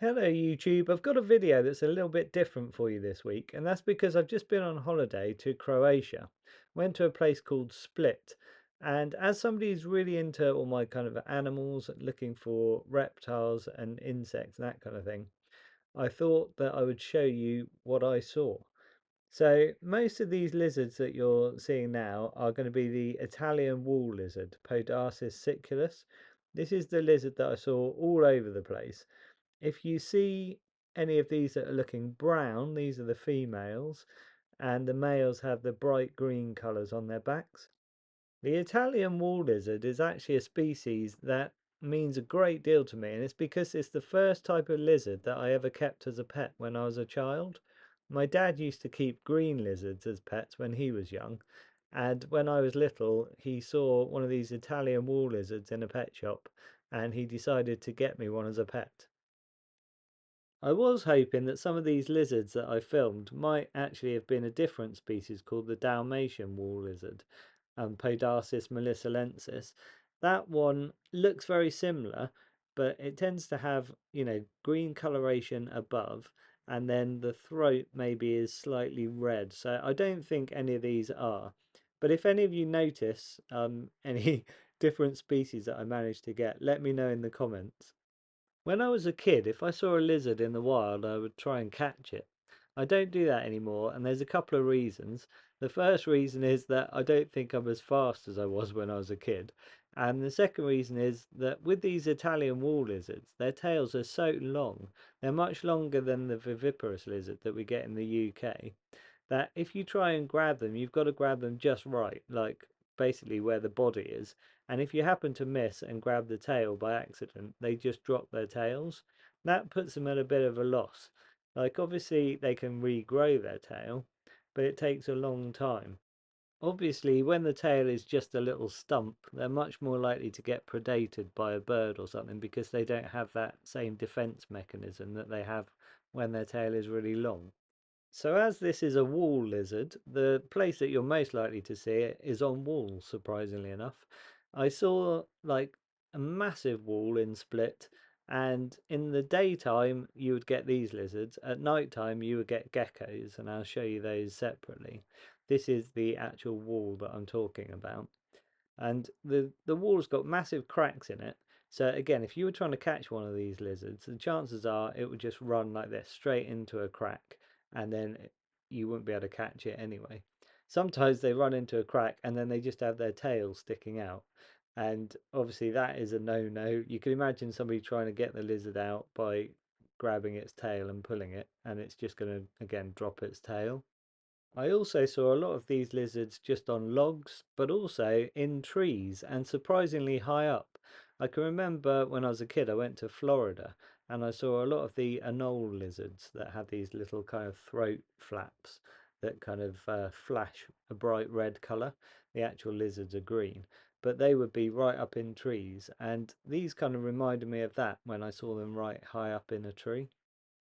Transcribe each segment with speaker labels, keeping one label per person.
Speaker 1: Hello YouTube, I've got a video that's a little bit different for you this week, and that's because I've just been on holiday to Croatia. Went to a place called Split, and as somebody who's really into all my kind of animals, looking for reptiles and insects and that kind of thing, I thought that I would show you what I saw. So most of these lizards that you're seeing now are going to be the Italian wall lizard, Podarcis siculus. This is the lizard that I saw all over the place. If you see any of these that are looking brown, these are the females, and the males have the bright green colours on their backs. The Italian wall lizard is actually a species that means a great deal to me, and it's because it's the first type of lizard that I ever kept as a pet when I was a child. My dad used to keep green lizards as pets when he was young, and when I was little, he saw one of these Italian wall lizards in a pet shop, and he decided to get me one as a pet. I was hoping that some of these lizards that I filmed might actually have been a different species called the Dalmatian wall lizard, Podarcis melisilensis. That one looks very similar, but it tends to have, green coloration above, and then the throat maybe is slightly red. So I don't think any of these are. But if any of you notice any different species that I managed to get, let me know in the comments. When I was a kid, if I saw a lizard in the wild, I would try and catch it. I don't do that anymore, and there's a couple of reasons. The first reason is that I don't think I'm as fast as I was when I was a kid. And the second reason is that with these Italian wall lizards, their tails are so long, they're much longer than the viviparous lizard that we get in the UK, that if you try and grab them, you've got to grab them just right, like basically where the body is. And if you happen to miss and grab the tail by accident, they just drop their tails. That puts them at a bit of a loss. Like, obviously, they can regrow their tail, but it takes a long time. Obviously, when the tail is just a little stump, they're much more likely to get predated by a bird or something because they don't have that same defense mechanism that they have when their tail is really long. So as this is a wall lizard, the place that you're most likely to see it is on walls, surprisingly enough. I saw like a massive wall in Split, and in the daytime you would get these lizards. At night time you would get geckos, and I'll show you those separately. This is the actual wall that I'm talking about. And the wall's got massive cracks in it. So again, if you were trying to catch one of these lizards, the chances are it would just run like this straight into a crack, and then you wouldn't be able to catch it anyway. Sometimes they run into a crack and then they just have their tail sticking out, and obviously that is a no-no. You can imagine somebody trying to get the lizard out by grabbing its tail and pulling it, and it's just going to again drop its tail. I also saw a lot of these lizards just on logs, but also in trees and surprisingly high up. I can remember when I was a kid, I went to Florida and I saw a lot of the anole lizards that have these little kind of throat flaps that kind of flash a bright red colour. The actual lizards are green, but they would be right up in trees, and these kind of reminded me of that when I saw them right high up in a tree.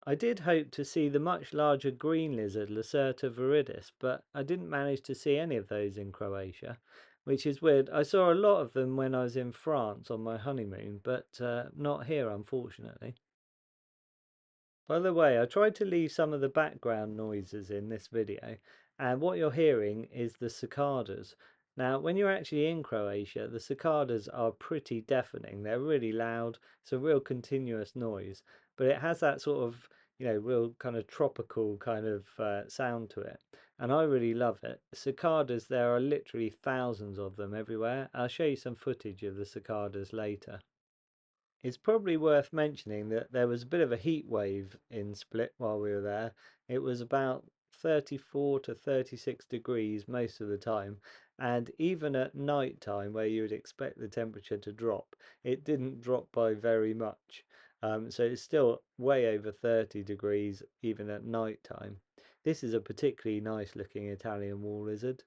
Speaker 1: I did hope to see the much larger green lizard Lacerta viridis, but I didn't manage to see any of those in Croatia, which is weird. I saw a lot of them when I was in France on my honeymoon, but not here, unfortunately. By the way, I tried to leave some of the background noises in this video, and what you're hearing is the cicadas. Now, when you're actually in Croatia, the cicadas are pretty deafening. They're really loud. It's a real continuous noise, but it has that sort of, real kind of tropical kind of sound to it. And I really love it. Cicadas, there are literally thousands of them everywhere. I'll show you some footage of the cicadas later. It's probably worth mentioning that there was a bit of a heat wave in Split while we were there. It was about 34 to 36 degrees most of the time, and even at night time, where you would expect the temperature to drop, it didn't drop by very much. So it's still way over 30 degrees even at night time. This is a particularly nice looking Italian wall lizard.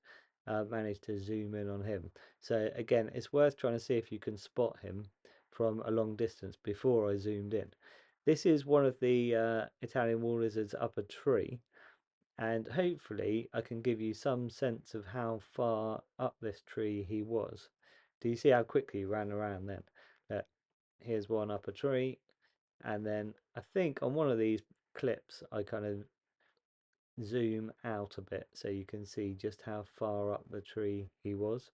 Speaker 1: Managed to zoom in on him. So again, it's worth trying to see if you can spot him from a long distance before I zoomed in. This is one of the Italian wall lizards up a tree, and hopefully I can give you some sense of how far up this tree he was. Do you see how quickly he ran around then? Here's one up a tree, And then I think on one of these clips I kind of zoom out a bit so you can see just how far up the tree he was.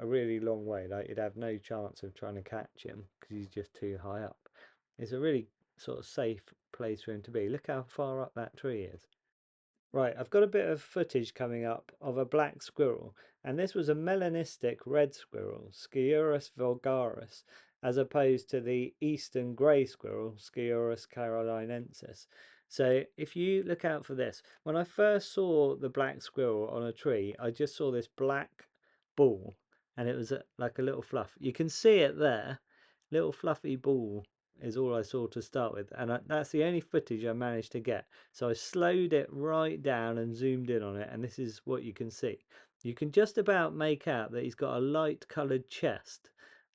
Speaker 1: A really long way, like you'd have no chance of trying to catch him because he's just too high up. It's a really sort of safe place for him to be. Look how far up that tree is. Right, I've got a bit of footage coming up of a black squirrel, and this was a melanistic red squirrel, Sciurus vulgaris, as opposed to the eastern grey squirrel, Sciurus carolinensis. So if you look out for this, when I first saw the black squirrel on a tree, I just saw this black ball, and it was like a little fluff. You can see it there, little fluffy ball is all I saw to start with, and that's the only footage I managed to get. So I slowed it right down and zoomed in on it, and this is what you can see. You can just about make out that he's got a light coloured chest,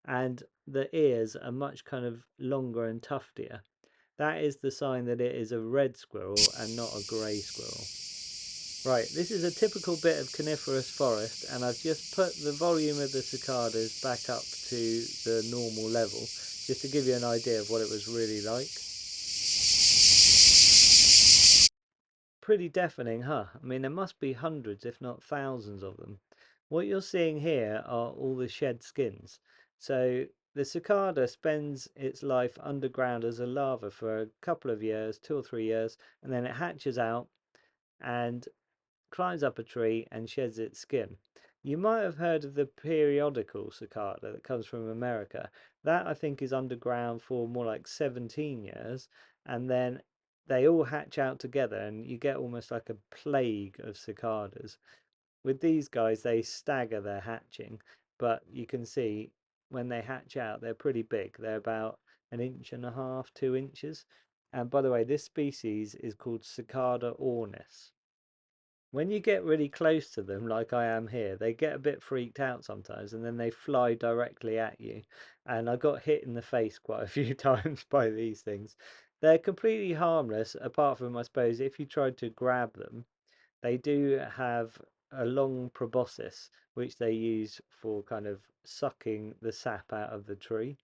Speaker 1: and the ears are much kind of longer and tuftier. That is the sign that it is a red squirrel and not a grey squirrel. Right, this is a typical bit of coniferous forest, and I've just put the volume of the cicadas back up to the normal level, just to give you an idea of what it was really like. Pretty deafening, huh? I mean, there must be hundreds, if not thousands of them. What you're seeing here are all the shed skins. So the cicada spends its life underground as a larva for a couple of years, 2 or 3 years, and then it hatches out and climbs up a tree and sheds its skin. You might have heard of the periodical cicada that comes from America. That I think is underground for more like 17 years, and then they all hatch out together and you get almost like a plague of cicadas. With these guys, they stagger their hatching, but you can see when they hatch out, they're pretty big. They're about an inch and a half, 2 inches. And by the way, this species is called Cicada ornis. When you get really close to them, like I am here, they get a bit freaked out sometimes and then they fly directly at you. And I got hit in the face quite a few times by these things. They're completely harmless, apart from, I suppose, if you tried to grab them. They do have a long proboscis, which they use for kind of sucking the sap out of the tree.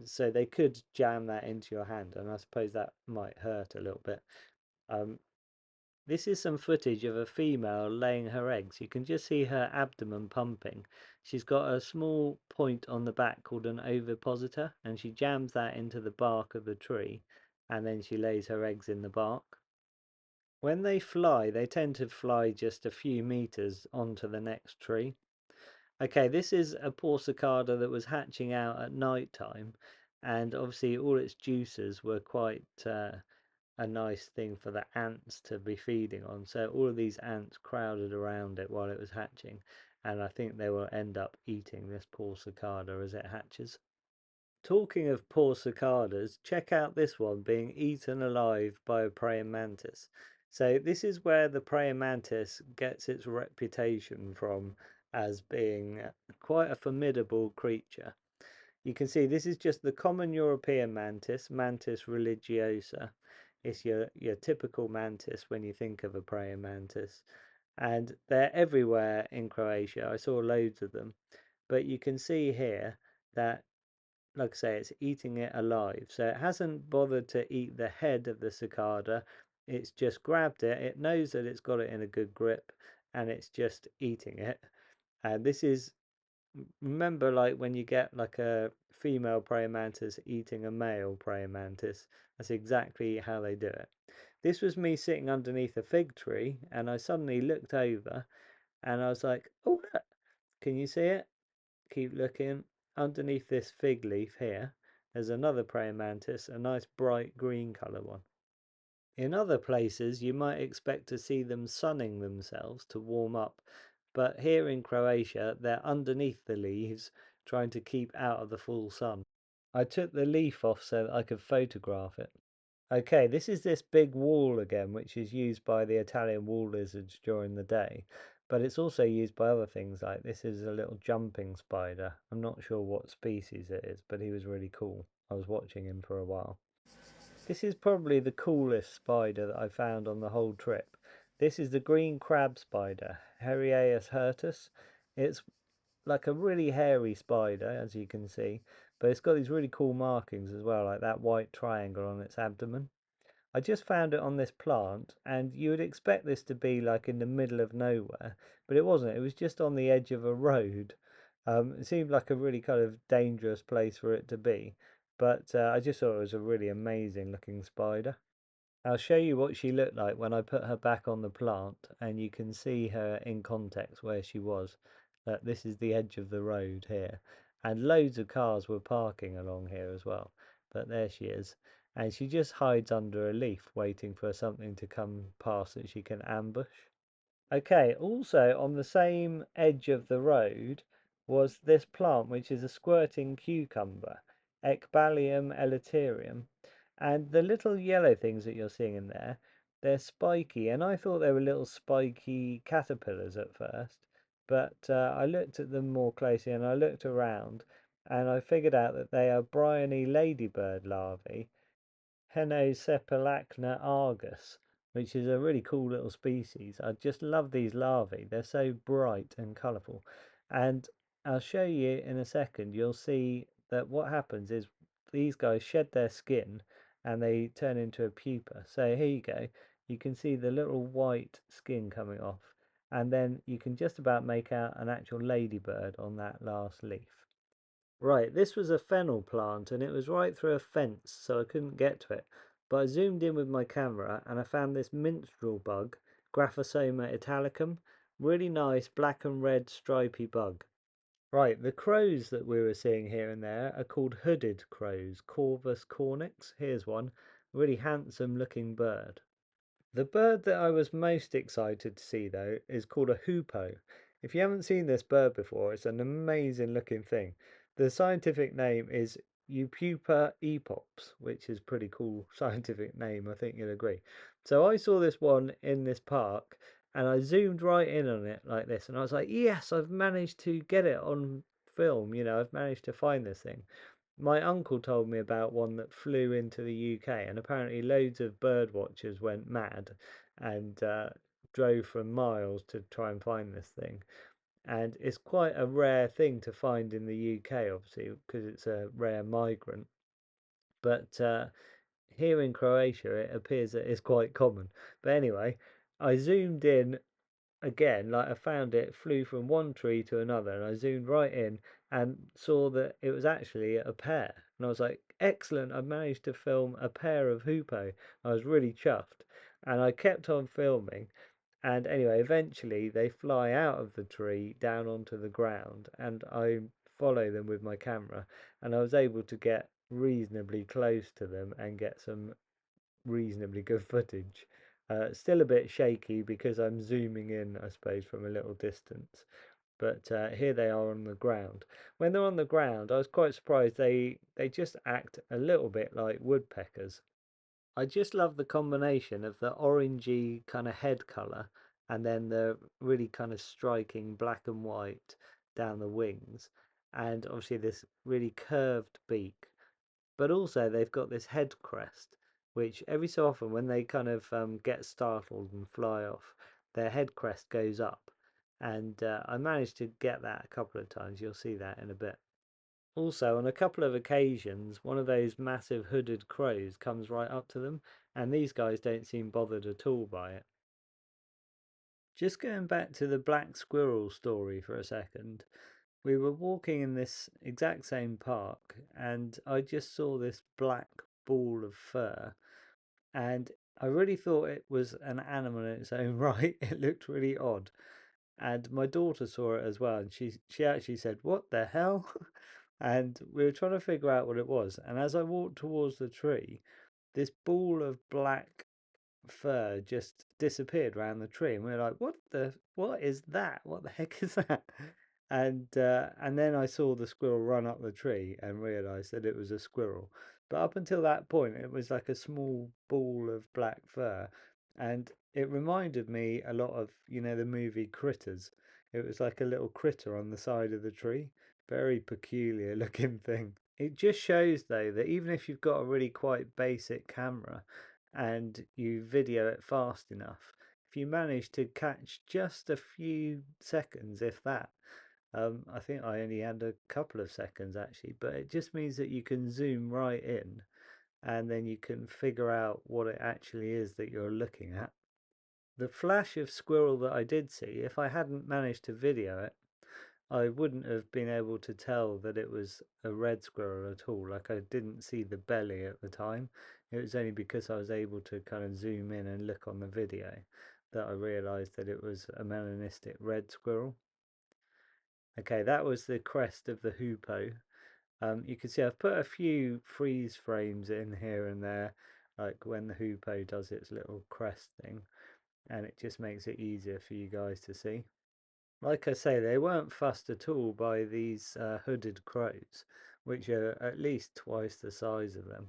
Speaker 1: So they could jam that into your hand, and I suppose that might hurt a little bit. Um, this is some footage of a female laying her eggs. You can just see her abdomen pumping. She's got a small point on the back called an ovipositor, and she jams that into the bark of the tree, and then she lays her eggs in the bark. When they fly, they tend to fly just a few meters onto the next tree. Okay, this is a poor cicada that was hatching out at night time, and obviously all its juices were quite a nice thing for the ants to be feeding on. So all of these ants crowded around it while it was hatching, and I think they will end up eating this poor cicada as it hatches. Talking of poor cicadas, check out this one being eaten alive by a praying mantis. So this is where the praying mantis gets its reputation from as being quite a formidable creature. You can see this is just the common European mantis, Mantis religiosa. It's your typical mantis when you think of a praying mantis. And they're everywhere in Croatia. I saw loads of them. But you can see here that, like I say, it's eating it alive. So it hasn't bothered to eat the head of the cicada. It's just grabbed it. It knows that it's got it in a good grip and it's just eating it. And this is, remember, like when you get like a female praying mantis eating a male praying mantis, that's exactly how they do it. This was me sitting underneath a fig tree and I suddenly looked over and I was like, oh look, can you see it? Keep looking. Underneath this fig leaf here, there's another praying mantis, a nice bright green colour one. In other places, you might expect to see them sunning themselves to warm up, but here in Croatia, they're underneath the leaves, trying to keep out of the full sun. I took the leaf off so that I could photograph it. Okay, this is this big wall again, which is used by the Italian wall lizards during the day, but it's also used by other things, like this is a little jumping spider. I'm not sure what species it is, but he was really cool. I was watching him for a while. This is probably the coolest spider that I found on the whole trip. This is the green crab spider, Herreraeus hirtus. It's like a really hairy spider, as you can see, but it's got these really cool markings as well, like that white triangle on its abdomen. I just found it on this plant, and you would expect this to be like in the middle of nowhere, but it wasn't. It was just on the edge of a road. It seemed like a really kind of dangerous place for it to be, but I just thought it was a really amazing looking spider. I'll show you what she looked like when I put her back on the plant, and you can see her in context where she was. This is the edge of the road here, and loads of cars were parking along here as well. But there she is, and she just hides under a leaf waiting for something to come past that she can ambush. Okay, also on the same edge of the road was this plant, which is a squirting cucumber, Ecballium elaterium. And the little yellow things that you're seeing in there, they're spiky, and I thought they were little spiky caterpillars at first, but I looked at them more closely and I looked around and I figured out that they are bryony ladybird larvae, Henocephalacna argus, which is a really cool little species. I just love these larvae. They're so bright and colourful. And I'll show you in a second. You'll see that what happens is these guys shed their skin and they turn into a pupa. So here you go. You can see the little white skin coming off. And then you can just about make out an actual ladybird on that last leaf. Right, this was a fennel plant and it was right through a fence, so I couldn't get to it. But I zoomed in with my camera and I found this minstrel bug, Graphosoma italicum. Really nice black and red stripy bug. Right, the crows that we were seeing here and there are called hooded crows, Corvus cornix. Here's one, really handsome looking bird. The bird that I was most excited to see, though, is called a hoopoe. If you haven't seen this bird before, it's an amazing looking thing. The scientific name is Eupupa epops, which is a pretty cool scientific name, I think you'll agree. So I saw this one in this park and I zoomed right in on it like this and I was like, yes, I've managed to get it on film, I've managed to find this thing. My uncle told me about one that flew into the UK, and apparently loads of bird watchers went mad and drove for miles to try and find this thing. And it's quite a rare thing to find in the UK, obviously, because it's a rare migrant. But here in Croatia, it appears that it's quite common. But anyway, I zoomed in again, like I found it, flew from one tree to another, and I zoomed right in and saw that it was actually a pair. And I was like, excellent, I managed to film a pair of hoopoe. I was really chuffed. And I kept on filming. And anyway, eventually they fly out of the tree down onto the ground, and I follow them with my camera. And I was able to get reasonably close to them and get some reasonably good footage. Still a bit shaky because I'm zooming in, I suppose, from a little distance. But here they are on the ground. When they're on the ground, I was quite surprised. They just act a little bit like woodpeckers. I just love the combination of the orangey kind of head colour and then the really kind of striking black and white down the wings, and obviously this really curved beak, but also they've got this head crest, which every so often when they kind of get startled and fly off, their head crest goes up. And I managed to get that a couple of times. You'll see that in a bit. Also, on a couple of occasions, one of those massive hooded crows comes right up to them, and these guys don't seem bothered at all by it. Just going back to the black squirrel story for a second, we were walking in this exact same park and I just saw this black ball of fur, and I really thought it was an animal in its own right. It looked really odd. And my daughter saw it as well, and she actually said, "What the hell?" And we were trying to figure out what it was. And as I walked towards the tree, this ball of black fur just disappeared around the tree, and we were like, what is that? What the heck is that?" And then I saw the squirrel run up the tree and realized that it was a squirrel. But up until that point it was like a small ball of black fur, and it reminded me a lot of, the movie Critters. It was like a little critter on the side of the tree. Very peculiar looking thing. It just shows though that even if you've got a really quite basic camera and you video it fast enough, if you manage to catch just a few seconds, if that, I think I only had a couple of seconds actually, but it just means that you can zoom right in and then you can figure out what it actually is that you're looking at. The flash of squirrel that I did see, if I hadn't managed to video it, I wouldn't have been able to tell that it was a red squirrel at all. Like, I didn't see the belly at the time. It was only because I was able to kind of zoom in and look on the video that I realized that it was a melanistic red squirrel. Okay, that was the crest of the hoopoe. You can see I've put a few freeze frames in here and there, like when the hoopoe does its little crest thing, and it just makes it easier for you guys to see. Like I say, they weren't fussed at all by these hooded crows, which are at least twice the size of them.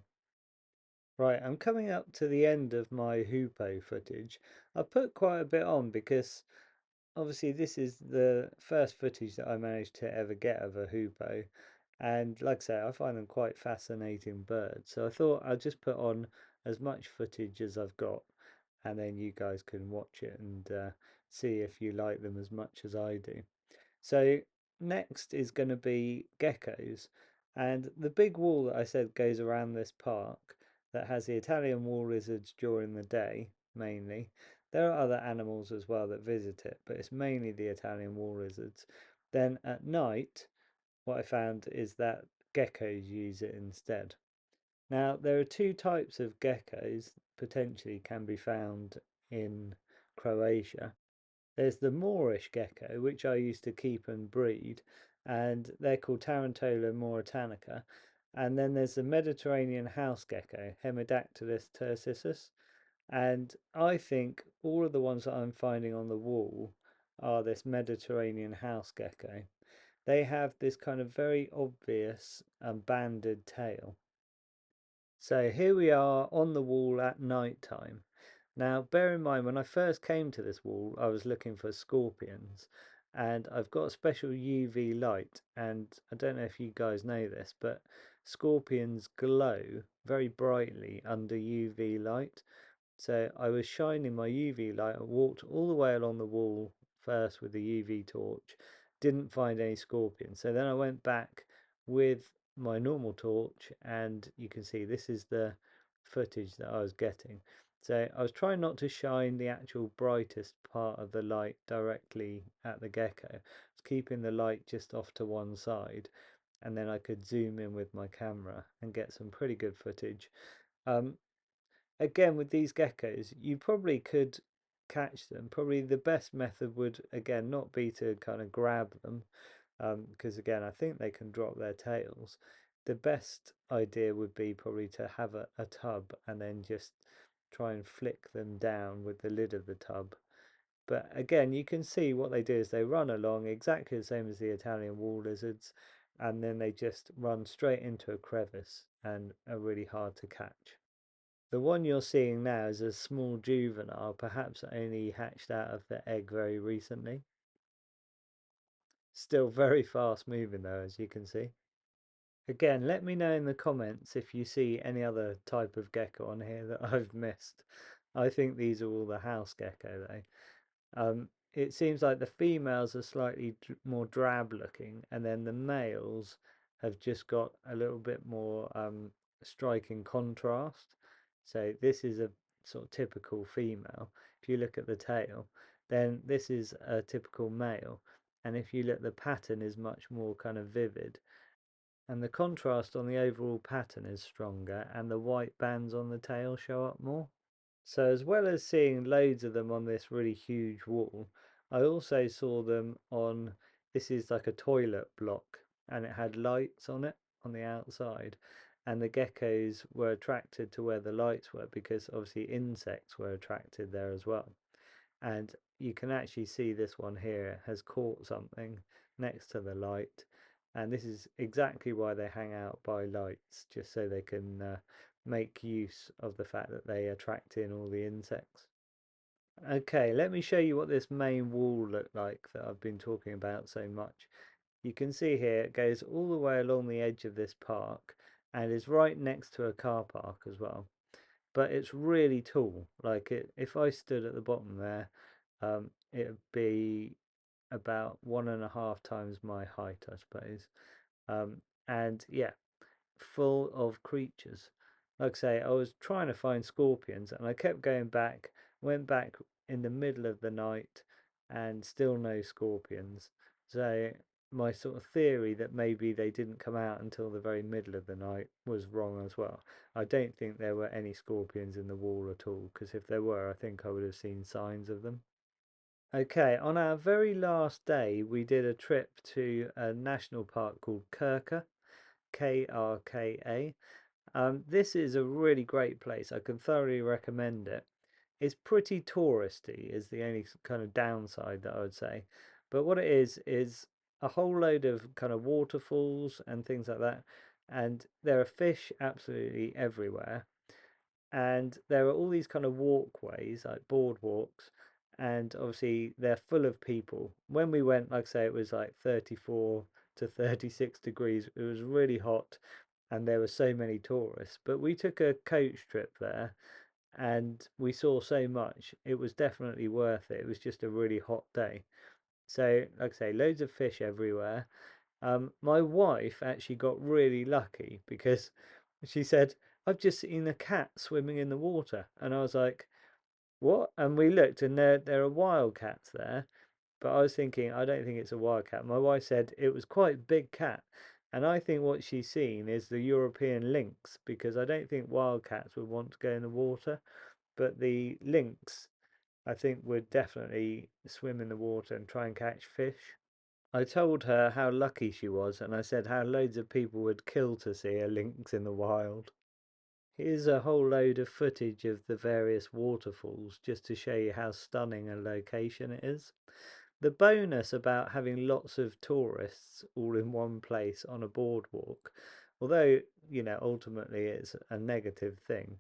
Speaker 1: Right, I'm coming up to the end of my hoopoe footage. I put quite a bit on because obviously this is the first footage that I managed to ever get of a hoopoe, and like I say, I find them quite fascinating birds, so I thought I'd just put on as much footage as I've got, and then you guys can watch it and see if you like them as much as I do. So next is going to be geckos, and the big wall that I said goes around this park that has the Italian wall lizards during the day mainly. There are other animals as well that visit it, but it's mainly the Italian wall lizards. Then at night, what I found is that geckos use it instead. Now, there are two types of geckos potentially can be found in Croatia. There's the Moorish gecko, which I used to keep and breed, and they're called Tarantola mauritanica. And then there's the Mediterranean house gecko, Hemidactylus turcisus. And I think all of the ones that I'm finding on the wall are this Mediterranean house gecko. They have this kind of very obvious banded tail. So here we are on the wall at night time. Now, bear in mind, when I first came to this wall, I was looking for scorpions, and I've got a special UV light, and I don't know if you guys know this, but scorpions glow very brightly under UV light. So I was shining my UV light and walked all the way along the wall first with the UV torch, didn't find any scorpions. So then I went back with my normal torch, and you can see this is the footage that I was getting. So I was trying not to shine the actual brightest part of the light directly at the gecko. I was keeping the light just off to one side, and then I could zoom in with my camera and get some pretty good footage. Again, with these geckos, you probably could catch them. Probably the best method would, again, not be to kind of grab them, because again, I think they can drop their tails. The best idea would be probably to have a tub and then just try and flick them down with the lid of the tub. But again, you can see what they do is they run along exactly the same as the Italian wall lizards, and then they just run straight into a crevice and are really hard to catch. The one you're seeing now is a small juvenile, perhaps only hatched out of the egg very recently. Still very fast moving though, as you can see. Again, let me know in the comments if you see any other type of gecko on here that I've missed. I think these are all the house gecko though. It seems like the females are slightly more drab looking, and then the males have just got a little bit more striking contrast. So this is a sort of typical female. If you look at the tail, then this is a typical male. And if you look, the pattern is much more kind of vivid. And the contrast on the overall pattern is stronger, and the white bands on the tail show up more. So as well as seeing loads of them on this really huge wall, I also saw them on, this is like a toilet block, and it had lights on it on the outside, and the geckos were attracted to where the lights were because obviously insects were attracted there as well. And you can actually see this one here has caught something next to the light, and this is exactly why they hang out by lights, just so they can make use of the fact that they attract in all the insects. Okay, let me show you what this main wall looked like that I've been talking about so much. You can see here it goes all the way along the edge of this park and is right next to a car park as well. But it's really tall. Like if I stood at the bottom there, it would be about 1.5 times my height, I suppose. And yeah, full of creatures. Like I say, I was trying to find scorpions and I kept going back, went back in the middle of the night and still no scorpions. So my sort of theory that maybe they didn't come out until the very middle of the night was wrong as well. I don't think there were any scorpions in the wall at all, because if there were, I think I would have seen signs of them. Okay, on our very last day, we did a trip to a national park called Krka, Krka. This is a really great place. I can thoroughly recommend it. It's pretty touristy, is the only kind of downside that I would say. But what it is a whole load of kind of waterfalls and things like that. And there are fish absolutely everywhere. And there are all these kind of walkways, like boardwalks, and obviously they're full of people. When we went, like I say, it was like 34 to 36 degrees. It was really hot, and there were so many tourists. But we took a coach trip there, and we saw so much. It was definitely worth it. It was just a really hot day. So, like I say, loads of fish everywhere. My wife actually got really lucky because she said, "I've just seen a cat swimming in the water," and I was like, "What?" And we looked, and there are wild cats there. But I was thinking, I don't think it's a wild cat. My wife said it was quite a big cat, and I think what she's seen is the European lynx, because I don't think wild cats would want to go in the water, but the lynx, I think, would definitely swim in the water and try and catch fish. I told her how lucky she was, and I said how loads of people would kill to see a lynx in the wild. Here's a whole load of footage of the various waterfalls just to show you how stunning a location it is. The bonus about having lots of tourists all in one place on a boardwalk, although, ultimately it's a negative thing,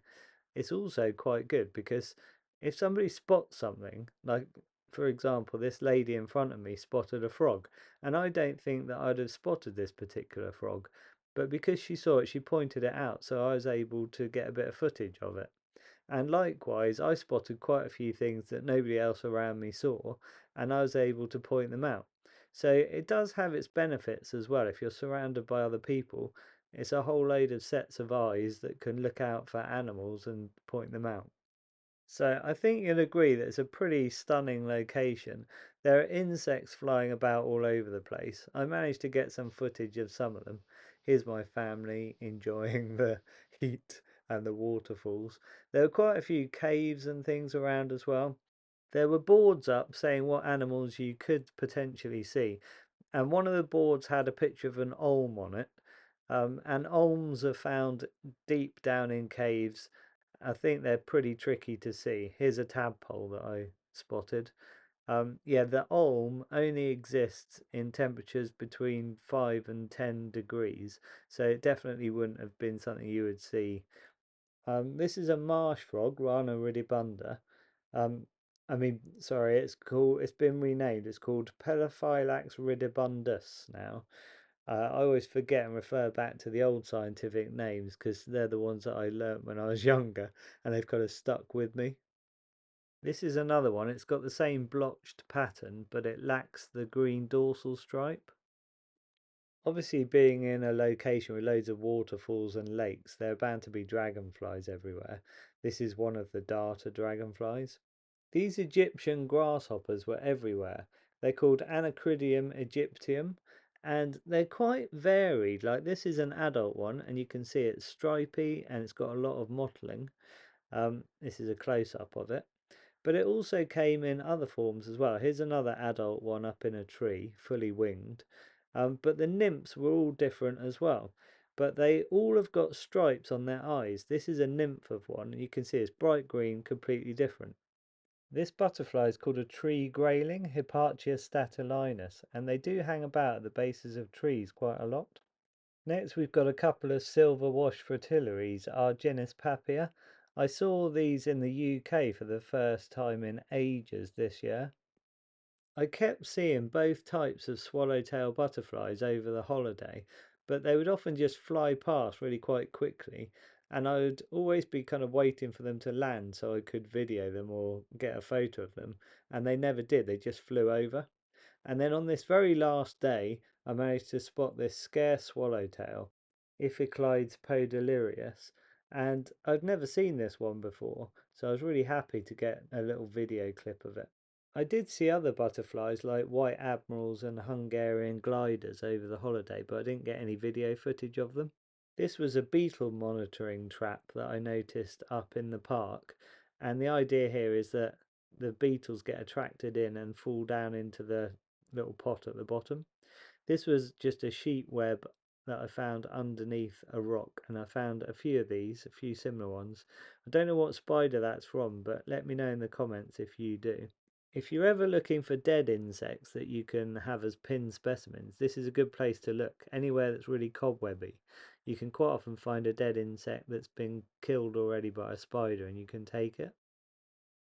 Speaker 1: it's also quite good because if somebody spots something, like for example, this lady in front of me spotted a frog, and I don't think that I'd have spotted this particular frog, but because she saw it, she pointed it out, so I was able to get a bit of footage of it. And likewise, I spotted quite a few things that nobody else around me saw, and I was able to point them out. So it does have its benefits as well. If you're surrounded by other people, it's a whole load of sets of eyes that can look out for animals and point them out. So I think you'll agree that it's a pretty stunning location. There are insects flying about all over the place. I managed to get some footage of some of them. Here's my family enjoying the heat and the waterfalls. There were quite a few caves and things around as well. There were boards up saying what animals you could potentially see, and one of the boards had a picture of an olm on it. And olms are found deep down in caves. I think they're pretty tricky to see. Here's a tadpole that I spotted. Yeah, the olm only exists in temperatures between 5 and 10 degrees, so it definitely wouldn't have been something you would see. This is a marsh frog, Rana ridibunda. Um, sorry, it's been renamed. It's called Pelophylax ridibundus now. I always forget and refer back to the old scientific names because they're the ones that I learnt when I was younger and they've kind of stuck with me. This is another one. It's got the same blotched pattern, but it lacks the green dorsal stripe. Obviously, being in a location with loads of waterfalls and lakes, there are bound to be dragonflies everywhere. This is one of the darter dragonflies. These Egyptian grasshoppers were everywhere. They're called Anacridium aegyptium, and they're quite varied. Like this is an adult one, and you can see it's stripy and it's got a lot of mottling. This is a close-up of it. But it also came in other forms as well. Here's another adult one up in a tree, fully winged. But the nymphs were all different as well. But they all have got stripes on their eyes. This is a nymph of one. You can see it's bright green, completely different. This butterfly is called a tree grayling, Hipparchia statulinus, and they do hang about at the bases of trees quite a lot. Next we've got a couple of silver wash fritillaries, Argenis papia. I saw these in the UK for the first time in ages this year. I kept seeing both types of swallowtail butterflies over the holiday, but they would often just fly past really quite quickly, and I would always be kind of waiting for them to land so I could video them or get a photo of them, and they never did, they just flew over. And then on this very last day, I managed to spot this scarce swallowtail, Iphiclides podilirius, and I'd never seen this one before, so I was really happy to get a little video clip of it. I did see other butterflies like white admirals and Hungarian gliders over the holiday, but I didn't get any video footage of them. This was a beetle monitoring trap that I noticed up in the park, and the idea here is that the beetles get attracted in and fall down into the little pot at the bottom. This was just a sheet web that I found underneath a rock, and I found a few of these, a few similar ones. I don't know what spider that's from, but let me know in the comments if you do. If you're ever looking for dead insects that you can have as pin specimens, this is a good place to look. Anywhere that's really cobwebby, you can quite often find a dead insect that's been killed already by a spider and you can take it.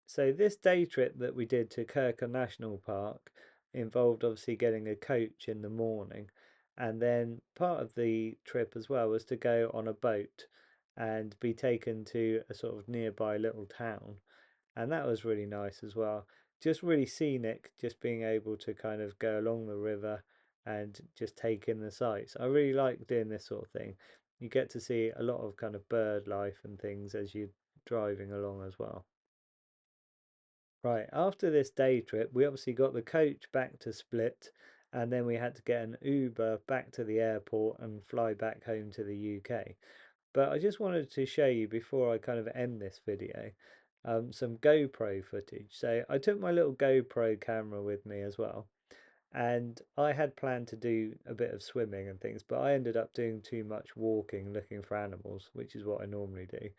Speaker 1: So this day trip that we did to Krka National Park involved obviously getting a coach in the morning, and then part of the trip as well was to go on a boat and be taken to a sort of nearby little town, and that was really nice as well. Just really scenic, just being able to kind of go along the river and just take in the sights. I really like doing this sort of thing. You get to see a lot of kind of bird life and things as you're driving along as well. Right, after this day trip, we obviously got the coach back to Split, and then we had to get an Uber back to the airport and fly back home to the UK. But I just wanted to show you before I kind of end this video some GoPro footage. So I took my little GoPro camera with me as well, and I had planned to do a bit of swimming and things, but I ended up doing too much walking looking for animals, which is what I normally do.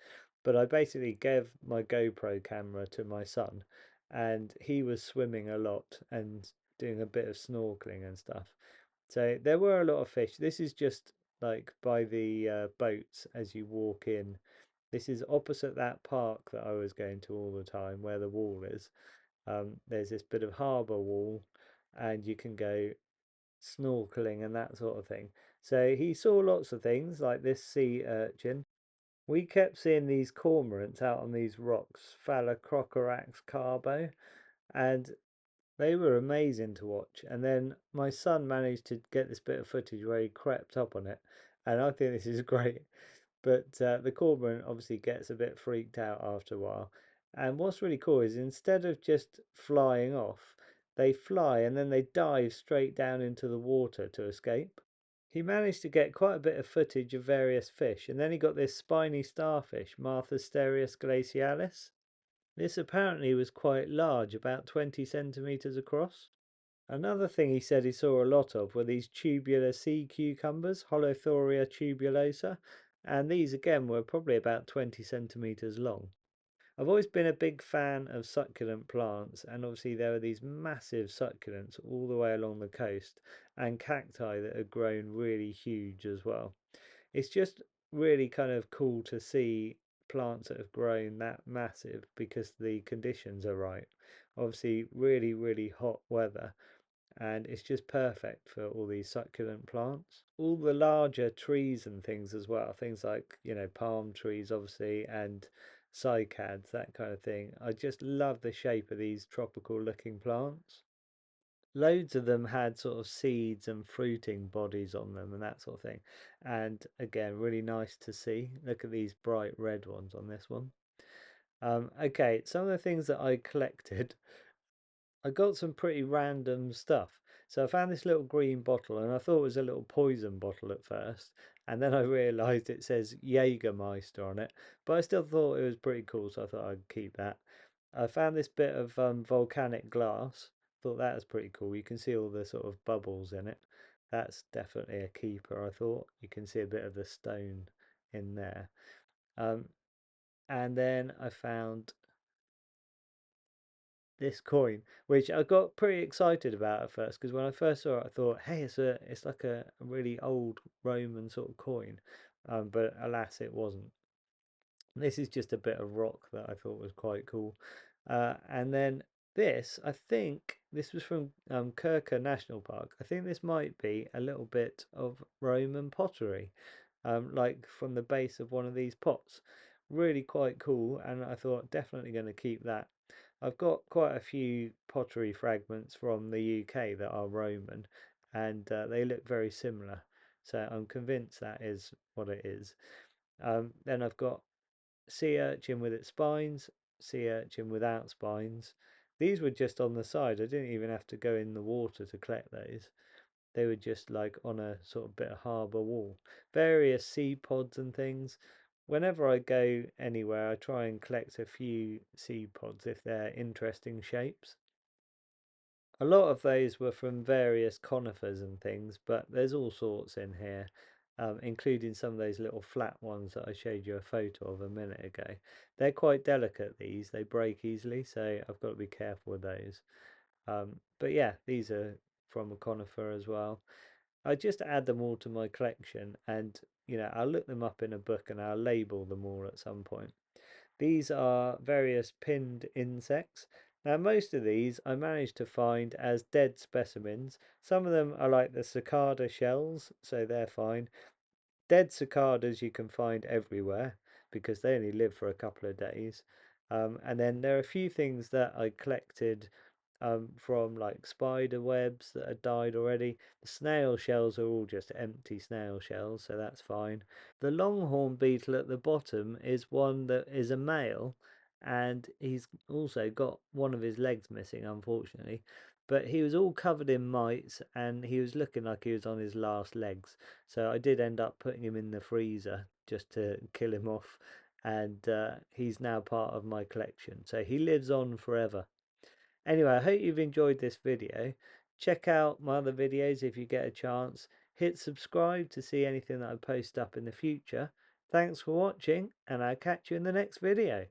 Speaker 1: But I basically gave my GoPro camera to my son, and he was swimming a lot and doing a bit of snorkeling and stuff. So there were a lot of fish. This is just like by the boats as you walk in. This is opposite that park that I was going to all the time where the wall is. There's this bit of harbour wall, and you can go snorkeling and that sort of thing. So he saw lots of things like this sea urchin. We kept seeing these cormorants out on these rocks, Phalacrocorax carbo, and they were amazing to watch. And then my son managed to get this bit of footage where he crept up on it, and I think this is great. But the cormorant obviously gets a bit freaked out after a while. And what's really cool is instead of just flying off, they fly and then they dive straight down into the water to escape. He managed to get quite a bit of footage of various fish, and then he got this spiny starfish, Marthasterius glacialis. This apparently was quite large, about 20 centimetres across. Another thing he said he saw a lot of were these tubular sea cucumbers, Holothoria tubulosa, and these again were probably about 20 centimetres long. I've always been a big fan of succulent plants, and obviously there are these massive succulents all the way along the coast, and cacti that have grown really huge as well. It's just really kind of cool to see plants that have grown that massive because the conditions are right. Obviously, really, really hot weather, and it's just perfect for all these succulent plants. All the larger trees and things as well, things like, palm trees, obviously, and cycads, that kind of thing. I just love the shape of these tropical looking plants. Loads of them had sort of seeds and fruiting bodies on them and that sort of thing. And again, really nice to see. Look at these bright red ones on this one. Okay, some of the things that I collected, I got some pretty random stuff. So I found this little green bottle, and I thought it was a little poison bottle at first, and then I realised it says Jägermeister on it, but I still thought it was pretty cool, so I thought I'd keep that. I found this bit of volcanic glass. Thought that was pretty cool. You can see all the sort of bubbles in it. That's definitely a keeper, I thought. You can see a bit of the stone in there. Um, and then I found this coin, which I got pretty excited about at first, because when I first saw it, I thought, hey, it's like a really old Roman sort of coin, but alas, it wasn't. This is just a bit of rock that I thought was quite cool, and then this, I think this was from Krka National Park. I think this might be a little bit of Roman pottery, like from the base of one of these pots. Really quite cool, and I thought definitely going to keep that. I've got quite a few pottery fragments from the UK that are Roman, and they look very similar. So I'm convinced that is what it is. Then I've got sea urchin with its spines, sea urchin without spines. These were just on the side. I didn't even have to go in the water to collect those. They were just like on a sort of bit of harbour wall. Various sea pods and things. Whenever I go anywhere, I try and collect a few sea pods if they're interesting shapes. A lot of those were from various conifers and things, but there's all sorts in here, including some of those little flat ones that I showed you a photo of a minute ago. They're quite delicate, these. They break easily, so I've got to be careful with those. But yeah, these are from a conifer as well. I just add them all to my collection, and I'll look them up in a book and I'll label them all at some point. These are various pinned insects. Now, most of these I managed to find as dead specimens. Some of them are like the cicada shells, so they're fine. Dead cicadas you can find everywhere because they only live for a couple of days. And then there are a few things that I collected from like spider webs that had died already. The snail shells are all just empty snail shells, so that's fine. The longhorn beetle at the bottom is one that is a male, and he's also got one of his legs missing, unfortunately. But he was all covered in mites and he was looking like he was on his last legs. So I did end up putting him in the freezer just to kill him off. And he's now part of my collection. So he lives on forever. Anyway, I hope you've enjoyed this video. Check out my other videos if you get a chance. Hit subscribe to see anything that I post up in the future. Thanks for watching, and I'll catch you in the next video.